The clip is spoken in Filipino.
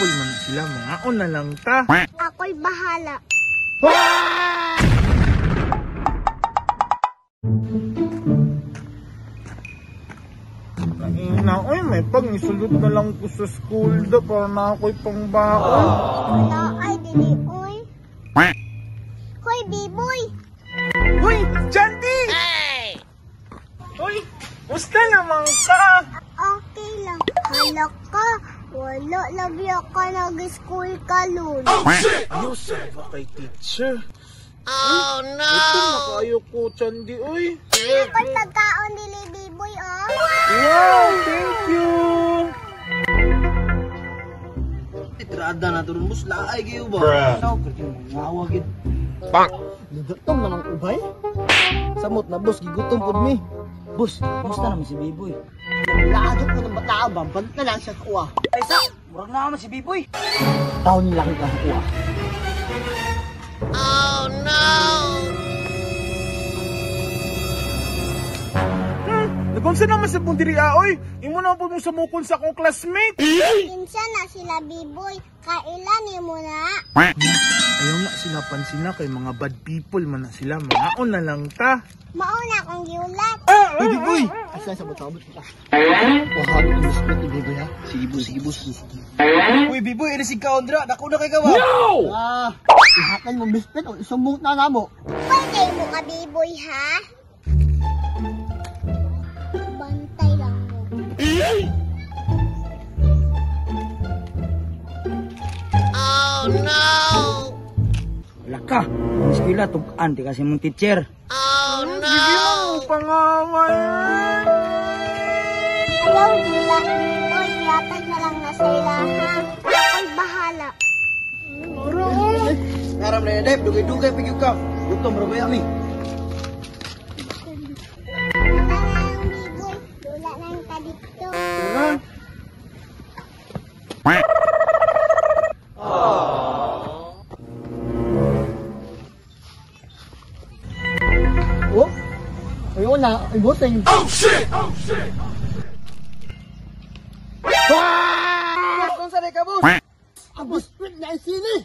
people man sila, mga na lang ta. Ako'y bahala. Oy, may pag-isulot na lang ko sa school da para na ako'y pangbaon. Wala ay dili, oy. Hoy, Biboy! Uy, Chandy! Hey! Uy, musta naman ka? Okay lang. Hala ka, wala labi ka nag-school ka, Lul. Ayaw sabi kay teacher. Oh no! Ito na kayo ko, Chandy, uy. Ako'y pagkaon dili, Biboy, oh. Wow, thank you! Itrada na turun mo laay kayo ba? Sao kasi ngawagid. Bang! Lugatong na ng ubay? Samot na boss, gigutom po mi. Boss, musta naman si Biboy? Naglaadok ko ng batao ba? Bant na lang siya kuha. Ay sa, murag na naman si Biboy. Taon nila kita kuha. Oh no! Nagunsa naman sa pundiri aoy. Imo na po mo sa mukon sa akong classmate. Kinsa na sila, Biboy. Kailan mo na? Ayaw na sila pansin na kay mga bad people man na sila. Mga na lang ta. Mauna akong giulat. Uy, Biboy! Asa sa batao ka? Wahalo ang biskit ni Biboy ha? Sige boss, sige boss. Uy, Biboy, inisig ka ondra. Dako na kay gawa. No! Ihakan mo biskit o isumbong na namo. Pwede mo ka, Biboy, ha? Bantay lang mo. Oh no! Wala ka. Ang eskwela, tugaan. Di kasi mong teacher. Oh no! Sige mo, pangaway. Ayaw nila. Oy, yatag na lang na sa ilaha. Ako'y bahala. Bro! Naram na yun, dugay-dugay pigyo ka. Gutom, bro, kaya mi. Wala na yung Biboy. Wala na yung kadikto. Oh? Ayaw na, ay boteng. Oh shit! Oh shit! Boss, kung saan ka, boss? Ang boss, quit na isini!